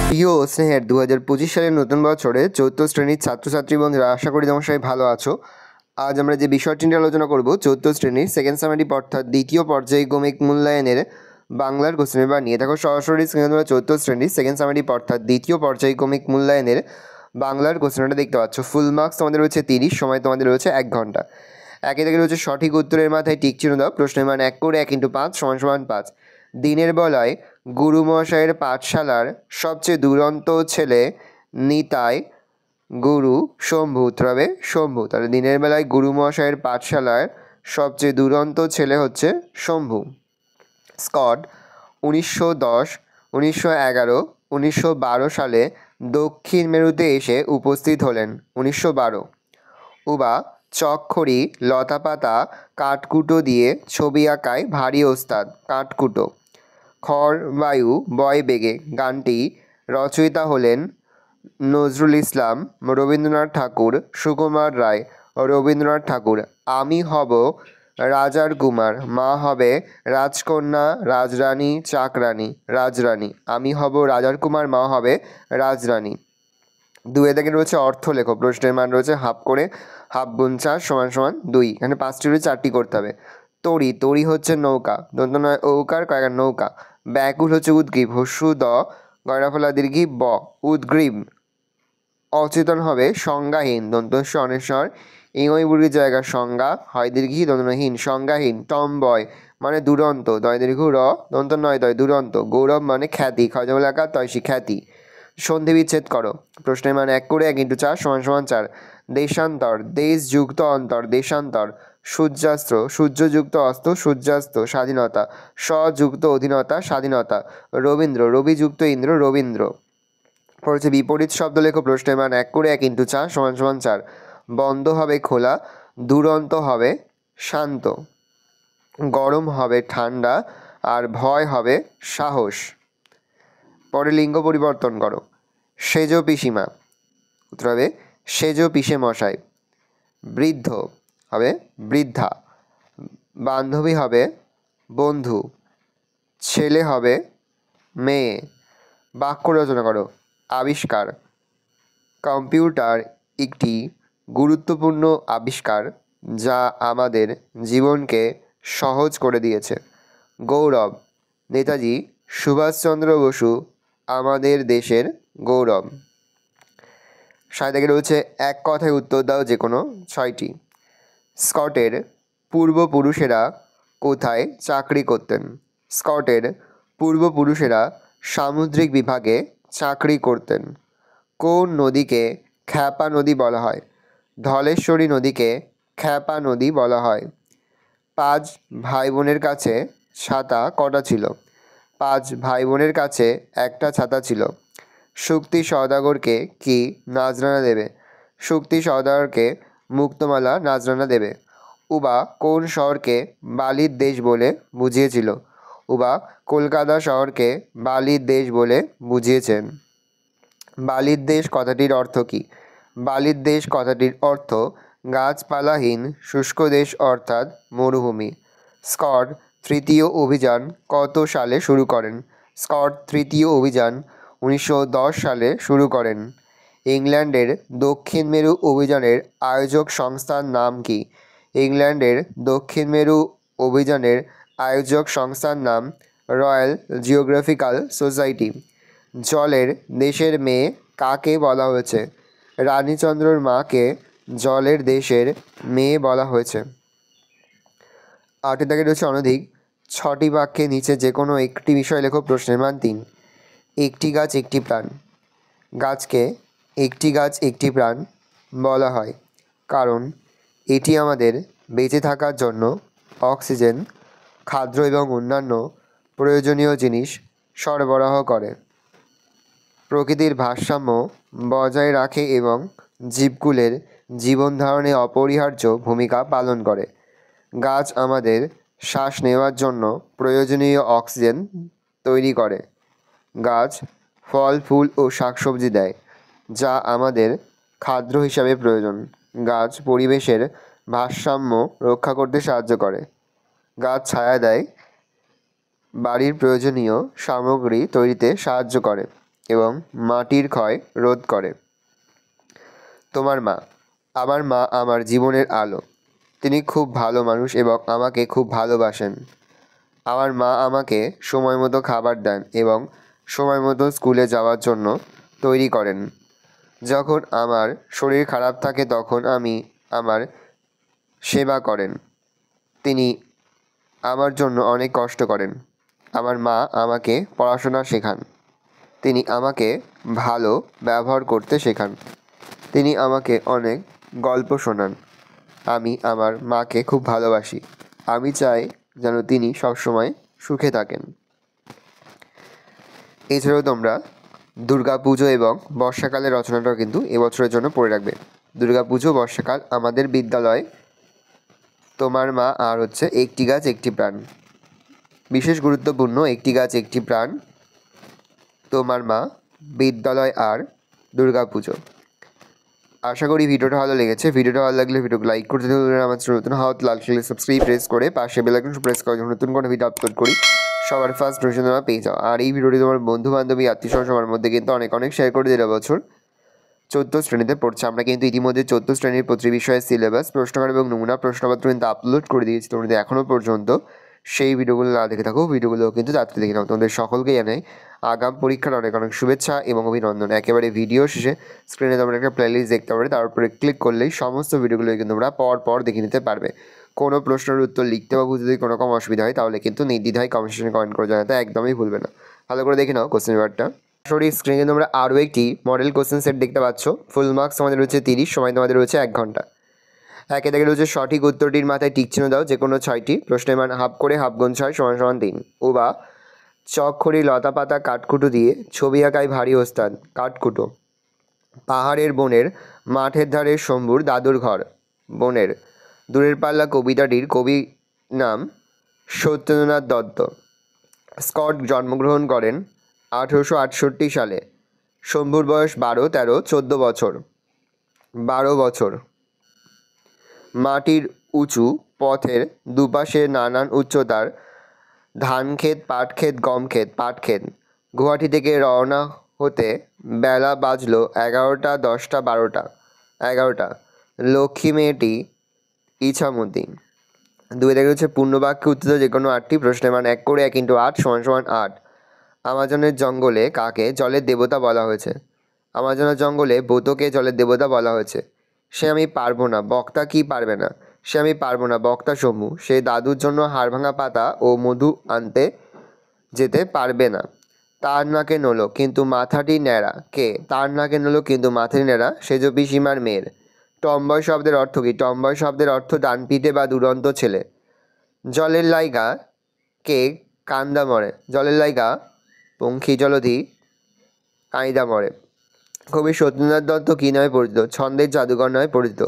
প্রিয় স্নেহের 2025 সালের নতুন বছরে 4th শ্রেণীর ছাত্রছাত্রী বন্ধুরা, আশা করি তোমার সবাই ভালো আছো। আজ আমরা যে বিষয়টি নিয়ে আলোচনা করব 4th শ্রেণীর সেকেন্ড সামারিপ অর্থাৎ দ্বিতীয় পর্যায়ক্রমিক মূল্যায়নের বাংলার কোশ্চেন পেপার নিয়ে। দেখো সরাসরি স্ক্রিনে তোমরা 4th শ্রেণীর সেকেন্ড সামারিপ অর্থাৎ দ্বিতীয় পর্যায়ক্রমিক মূল্যায়নের বাংলার কোশ্চেনটা দেখতে পাচ্ছ। ফুল মার্কস তোমাদের রয়েছে 30, সময় তোমাদের রয়েছে 1 ঘন্টা। একে থেকে রয়েছে সঠিক উত্তরের মাথায় টিক চিহ্ন দাও। প্রশ্নের মান 1 করে 1 × 5 = 5। দিনের বেলায় গুরুমশাইয়ের পাঠশালার সবচেয়ে দুরন্ত ছেলে নিতাই গুরু শম্ভু। উত্তর হবে শম্ভু। তাহলে দিনের বেলায় গুরুমশাইয়ের পাঠশালার সবচেয়ে দুরন্ত ছেলে হচ্ছে শম্ভু। স্কট 1910, 1911, 1912 সালে দক্ষিণ মেরুতে এসে উপস্থিত হলেন। 1912। উবা চকখড়ি লতাপাতা কাঠকুটো দিয়ে ছবি আঁকায় ভারী ওস্তাদ। কাঠকুটো। খড় বায়ু বয় বেগে গানটি রচয়িতা হলেন নজরুল ইসলাম, রবীন্দ্রনাথ ঠাকুর, সুকুমার রায়, রবীন্দ্রনাথ ঠাকুর। আমি হব রাজার কুমার, মা হবে রাজকন্যা, রাজরানী, চাকরানী, রাজরানী। আমি হব রাজার কুমার, মা হবে রাজরানী। 2 থেকে রয়েছে অর্থ লেখো। প্রশ্নের মান রয়েছে হাফ করে, হাফ গুণ 4 = 2। এখানে 5টি রয়েছে, 4টি করতে হবে। তরি, তরি হচ্ছে নৌকা, দন্ত নয় ঔকার কয়কার নৌকা। ব্যাকুল হচ্ছে উদ্গ্রীব, হস্যু দ গয়রা ফলা দীর্ঘি ব উদ্গ্রীব। অচেতন হবে সংজ্ঞাহীন, দন্তস্য অনেশ্বর ইংই বুড়ির জায়গা সংজ্ঞা হয় দীর্ঘি দন্তহীন সংজ্ঞাহীন। টমবয় মানে দুরন্ত, দয় দীর্ঘ র দন্ত নয় দয় দুরন্ত। গৌরব মানে খ্যাতি, খজমলাকা তয়সী খ্যাতি। সন্ধি বিচ্ছেদ করো। প্রশ্নের মান 1 করে 1 × 4 = 4। দেশান্তর, দেশ যুক্ত অন্তর, দেশান্তর। সূর্যাস্ত, সূর্যযুক্ত অস্ত, সূর্যাস্ত। স্বাধীনতা, স্বযুক্ত অধীনতা, স্বাধীনতা। রবীন্দ্র, রবিযুক্ত ইন্দ্র, রবীন্দ্র। পড়েছে বিপরীত শব্দ লেখো। প্রশ্নের মান 1 করে 1 × 4 = 4। বন্ধ হবে খোলা, দুরন্ত হবে শান্ত, গরম হবে ঠান্ডা, আর ভয় হবে সাহস। পরে লিঙ্গ পরিবর্তন করো। সেজ পিসিমা, উত্তর হবে সেজ পিসে মশাই। বৃদ্ধ হবে বৃদ্ধা, বান্ধবী হবে বন্ধু, ছেলে হবে মেয়ে। বাক্য রচনা করো। আবিষ্কার, কম্পিউটার একটি গুরুত্বপূর্ণ আবিষ্কার যা আমাদের জীবনকে সহজ করে দিয়েছে। গৌরব, নেতাজি সুভাষচন্দ্র বসু আমাদের দেশের গৌরব। 60 থেকে রয়েছে এক কথায় উত্তর দাও যে কোনো 6টি। স্কটের পূর্বপুরুষেরা কোথায় চাকরি করতেন? স্কটের পূর্বপুরুষেরা সামুদ্রিক বিভাগে চাকরি করতেন। কোন নদীকে খ্যাপা নদী বলা হয়? ধলেশ্বরী নদীকে খ্যাপা নদী বলা হয়। 5 ভাই বোনের কাছে ছাতা কটা ছিল? 5 ভাই বোনের কাছে একটা ছাতা ছিল। শুক্তি সওদাগরকে কি নাজরানা দেবে? শুক্তি সওদাগরকে মুক্তমালা নাজরানা দেবে। উবা কোন শহরকে বালির দেশ বলে বুঝিয়েছিল? উবা কলকাতা শহরকে বালির দেশ বলে বুঝিয়েছেন। বালির দেশ কথাটির অর্থ কী? বালির দেশ কথাটির অর্থ গাছপালাহীন শুষ্ক দেশ অর্থাৎ মরুভূমি। স্কট তৃতীয় অভিযান কত সালে শুরু করেন? স্কট তৃতীয় অভিযান 1910 সালে শুরু করেন। ইংল্যান্ডের দক্ষিণ মেরু অভিযানের আয়োজক সংস্থার নাম কি? ইংল্যান্ডের দক্ষিণ মেরু অভিযানের আয়োজক সংস্থার নাম রয়্যাল জিওগ্রাফিক্যাল সোসাইটি। জলের দেশের মেয়ে কাকে বলা হয়েছে? রানীচন্দ্রর মাকে জলের দেশের মেয়ে বলা হয়েছে। 8 থেকে রয়েছে অনধিক 6টি বাক্যে নিচে যে কোনো একটি বিষয় লেখো। প্রশ্নের মান 3। একটি গাছ একটি প্রাণ। গাছকে একটি গাছ একটি প্রাণ বলা হয় কারণ এটি আমাদের বেঁচে থাকার জন্য অক্সিজেন, খাদ্য এবং অন্যান্য প্রয়োজনীয় জিনিস সরবরাহ করে, প্রকৃতির ভারসাম্য বজায় রাখে এবং জীবকুলের জীবন ধারণে অপরিহার্য ভূমিকা পালন করে। গাছ আমাদের শ্বাস নেওয়ার জন্য প্রয়োজনীয় অক্সিজেন তৈরি করে। গাছ ফল ফুল ও শাকসবজি দেয় যা আমাদের খাদ্য হিসাবে প্রয়োজন। গাছ পরিবেশের ভারসাম্য রক্ষা করতে সাহায্য করে। গাছ ছায়া দেয়, বাড়ির প্রয়োজনীয় সামগ্রী তৈরিতে সাহায্য করে। এবং মাটির ক্ষয় রোধ করে। তোমার মা। আমার মা আমার জীবনের আলো। তিনি খুব ভালো মানুষ এবং আমাকে খুব ভালোবাসেন। আমার মা আমাকে সময় মতো খাবার দেন এবং সময় মতো স্কুলে যাওয়ার জন্য তৈরি করেন। যখন আমার শরীর খারাপ থাকে তখন আমার সেবা করেন। তিনি আমার জন্য অনেক কষ্ট করেন। আমার মা আমাকে পড়াশোনা শেখান। তিনি আমাকে ভালো ব্যবহার করতে শেখান। তিনি আমাকে অনেক গল্প শোনান। আমি আমার মাকে খুব ভালোবাসি। আমি চাই যেন তিনি সবসময় সুখে থাকেন। এছাড়াও তোমরা দুর্গাপুজো এবং বর্ষাকালের রচনাটাও কিন্তু এবছরের জন্য পড়ে রাখবে। দুর্গাপুজো, বর্ষাকাল, আমাদের বিদ্যালয়, তোমার মা, আর হচ্ছে একটি গাছ একটি প্রাণ। বিশেষ গুরুত্বপূর্ণ একটি গাছ একটি প্রাণ, তোমার মা, বিদ্যালয় আর দুর্গাপুজো। আশা করি ভিডিওটা ভালো লেগেছে। ভিডিওটা ভালো লাগলে ভিডিওকে লাইক করতে ভুলবেন না। আমার নতুন হাত লাল খেলে সাবস্ক্রাইব প্রেস করে পাশে বেল আইকন প্রেস করে যখন নতুন কোনো ভিডিও আপলোড করি সবার ফার্স্ট নোটিফিকেশন তোমরা পেয়ে যাও। আর এই ভিডিওটি তোমার বন্ধু বান্ধবী আত্মীয় সবার মধ্যে কিন্তু অনেক শেয়ার করে দিলে। বছর 4th শ্রেণীতে পড়ছে। আমরা কিন্তু ইতিমধ্যে 4th শ্রেণীর প্রতি বিষয়ের সিলেবাস, প্রশ্নকার এবং নমুনা প্রশ্নপত্র কিন্তু আপলোড করে দিয়েছি। তোমরা এখনও পর্যন্ত সেই ভিডিওগুলো না দেখে থাকো, ভিডিওগুলো কিন্তু তাড়াতাড়ি দেখে নাও। তোমাদের সকলকে জানাই আগাম পরীক্ষার অনেক শুভেচ্ছা এবং অভিনন্দন। একেবারে ভিডিও শেষে স্ক্রিনে তোমরা একটা প্লেলিস্ট দেখতে পারবে, তার উপরে ক্লিক করলেই সমস্ত ভিডিওগুলো কিন্তু তোমরা পর দেখে নিতে পারবে। কোনো প্রশ্নের উত্তর লিখতে বা বুঝতে যদি কোনো রকম অসুবিধা হয় তাহলে কিন্তু নির্দ্বিধায় কমেন্ট সেকশনে কমেন্ট করে জানাতে একদমই ভুলবে না। ভালো করে দেখে নাও কোশ্চেন পেপারটা। সরি, স্ক্রিনে তোমরা আরও একটি মডেল কোশ্চেন সেট দেখতে পাচ্ছ। ফুল মার্কস আমাদের রয়েছে 30, সময় তোমাদের রয়েছে 1 ঘন্টা। একে দেখে রয়েছে সঠিক উত্তরটির মাথায় টিক চিহ্ন দাও, যে কোনো 6টি। প্রশ্নের মান হাফ করে হাফ গুণ 6 = 3। ও বা চকখড়ি লতা পাতা কাঠকুটো দিয়ে ছবি আঁকায় ভারী ওস্তাদ কাঠকুটো। পাহাড়ের বনের মাঠের ধারে শম্ভুর দাদুর ঘর। বনের। দূরের পাল্লা কবিতাটির কবি নাম সত্যেন্দ্রনাথ দত্ত। স্কট জন্মগ্রহণ করেন 1868 সালে। শম্ভুর বয়স 12, 13, 14 বছর। 12 বছর। মাটির উঁচু পথের দুপাশে নানান উচ্চতার ধানক্ষেত, পাটক্ষেত, গমক্ষেত, পাটক্ষেত। গুয়াহাটি থেকে রওনা হতে বেলা বাজলো 11টা, 10টা, 12টা। 11টা। লক্ষ্মী মেয়েটি ইছামতি। 2 দেখে হচ্ছে পূর্ণবাক্যে উত্তর যে কোনো 8টি। প্রশ্নের মান 1 করে 1 × 8 = 8। আমাজনের জঙ্গলে কাকে জলের দেবতা বলা হয়েছে? আমাজনের জঙ্গলে বোতকে জলের দেবতা বলা হয়েছে। সে আমি পারবো না, বক্তা কি পারবে না? সে আমি পারবো না, বক্তা শম্ভু। সে দাদুর জন্য হাড়ভাঙা পাতা ও মধু আনতে যেতে পারবে না। তার নাকে নলো কিন্তু মাথাটি ন্যাড়া। কে? তার নাকে নলো কিন্তু মাথাটি ন্যাড়া। সেজ পিসিমার মেয়ের। টম্বয় শব্দের অর্থ কী? টম্বয় শব্দের অর্থ ডানপিটে বা দুরন্ত ছেলে। জলের লাইগা কে কান্দা মরে? জলের লাইগা পঙ্খী জলধি কাঁইদা মরে। কবি সত্যেন্দ্রনাথ দত্ত কী নামে পরিচিত? ছন্দের জাদুকর নামে পরিচিত।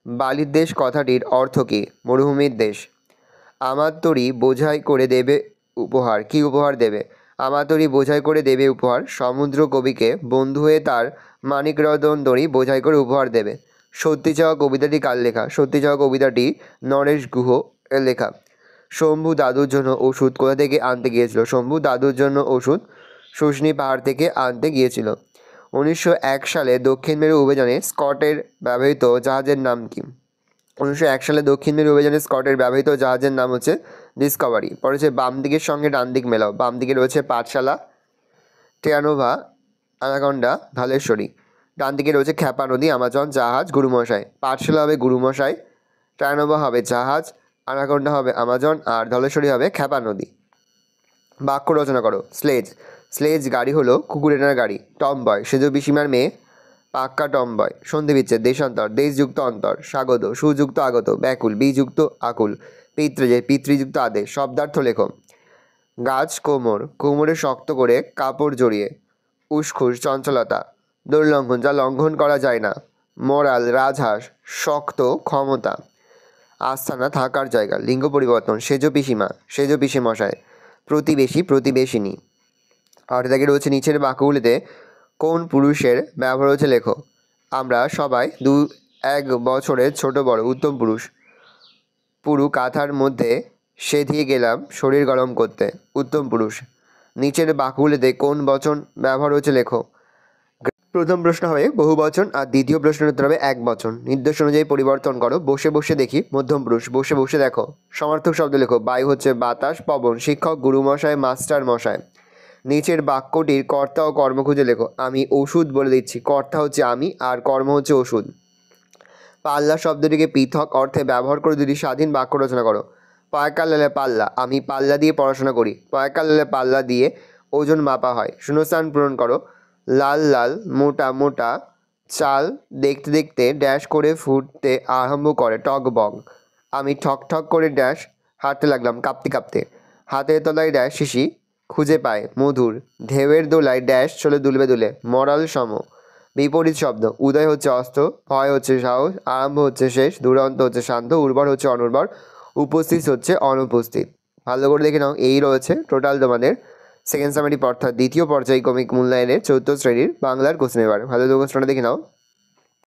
বালির দেশ কথাটির অর্থ কী? মরুভূমির দেশ। আমার তরী বোঝাই করে দেবে উপহার। কি উপহার দেবে? আমার তরী বোঝাই করে দেবে উপহার। সমুদ্র কবিকে বন্ধু হয়ে তার মানিকরতন দড়ি বোঝাই করে উপহার দেবে। সত্যি চাওয়া কবিতাটি কার লেখা? সত্যি চাওয়া কবিতাটি নরেশ গুহ এর লেখা। শম্ভু দাদুর জন্য ওষুধ কোথা থেকে আনতে গিয়েছিল? শম্ভু দাদুর জন্য ওষুধ শুশনি পাহাড় থেকে আনতে গিয়েছিল। 1901 সালে দক্ষিণ মেরু অভিযানে স্কটের ব্যবহৃত জাহাজের নাম কি? 1901 সালে দক্ষিণ মেরু অভিযানে স্কটের ব্যবহৃত জাহাজের নাম হচ্ছে ডিসকভারি। পরে হচ্ছে বাম দিকের সঙ্গে ডান দিক মেলাও। বাম দিকে রয়েছে পাঠশালা, টেয়ানোভা, অ্যানাকোন্ডা, ভালেশ্বরী। ডান দিকে রয়েছে খ্যাপা নদী, আমাজন, জাহাজ, গুরুমশাই। পাঠশালা হবে গুরুমশাই, টেয়ানোভা হবে জাহাজ, অ্যানাকোন্ডা হবে আমাজন, আর ধলেশ্বরী হবে খ্যাপা নদী। বাক্য রচনা করো। স্লেজ। স্লেজ গাড়ি হলো কুকুরেনার গাড়ি। টমবয় সেজ পিসিমার মেয়ে, পাক্কা টমবয়। সন্ধি বিচ্ছেদ। দেশান্তর দেশযুক্ত অন্তর। স্বাগত সুযুক্ত আগত। ব্যাকুল বিযুক্ত আকুল। পিতৃ পিতৃযুক্ত আদেশ। শব্দার্থ লেখো। গাছ কোমর, কোমরে শক্ত করে কাপড় জড়িয়ে। উসখুস চঞ্চলতা, দুর্লঙ্ঘন যা লঙ্ঘন করা যায় না। মোরাল রাজহাঁস, শক্ত ক্ষমতা। আস্থানা থাকার জায়গা। লিঙ্গ পরিবর্তন। সেজ পিসিমা, সেজ পিসেমশাই। প্রতিবেশী প্রতিবেশিনী। আর দেখে রয়েছে নিচের বাক্যগুলিতে কোন পুরুষের ব্যবহার হচ্ছে লেখো। আমরা সবাই 2-1 বছরের ছোট বড়। উত্তম পুরুষ। পুরু কাঁথার মধ্যে সেধিয়ে গেলাম শরীর গরম করতে। উত্তম পুরুষ। নিচের বাক্যগুলিতে কোন বচন ব্যবহার হয়েছে লেখো। প্রথম প্রশ্ন হবে বহু বচন আর দ্বিতীয় প্রশ্নের উত্তর হবে এক বচন। নির্দেশ অনুযায়ী পরিবর্তন করো। বসে বসে দেখি মধ্যম পুরুষ, বসে বসে দেখো। সমার্থক শব্দ লেখো। বায়ু হচ্ছে বাতাস, পবন। শিক্ষক গুরুমশাই, মাস্টার মশাই। নিচের বাক্যটির কর্তা ও কর্ম খুঁজে লেখো। আমি ওষুধ বলে দিচ্ছি, কর্তা হচ্ছে আমি আর কর্ম হচ্ছে ওষুধ। পাল্লা শব্দটিকে পৃথক অর্থে ব্যবহার করে দুটি স্বাধীন বাক্য রচনা করো। পয়কাল লালে পাল্লা, আমি পাল্লা দিয়ে পড়াশোনা করি। পয়কাল লালে পাল্লা দিয়ে ওজন মাপা হয়। শূন্যস্থান পূরণ করো। লাল লাল মোটা মোটা চাল দেখতে দেখতে ড্যাশ করে ফুটতে আরম্ভ করে টক বক। আমি ঠক ঠক করে ড্যাশ হাঁটতে লাগলাম কাঁপতে কাঁপতে। হাতের তলায় ড্যাশ শিশি খুঁজে পায় মধুর। ঢেউয়ের দোলায় ড্যাশ চলে দুলবে দুলে মরাল সম। বিপরীত শব্দ। উদয় হচ্ছে অস্ত, ভয় হচ্ছে সাহস, আরম্ভ হচ্ছে শেষ, দুরন্ত হচ্ছে শান্ত, উর্বর হচ্ছে অনুর্বর, উপস্থিত হচ্ছে অনুপস্থিত। ভালো করে দেখে নাও, এই রয়েছে টোটাল তোমাদের সেকেন্ড সামারি অর্থাৎ দ্বিতীয় পর্যায়ক্রমিক মূল্যায়নের 4th শ্রেণীর বাংলার কোশ্চেন। এবার ভালো করে কোশ্চেনটা দেখে নাও।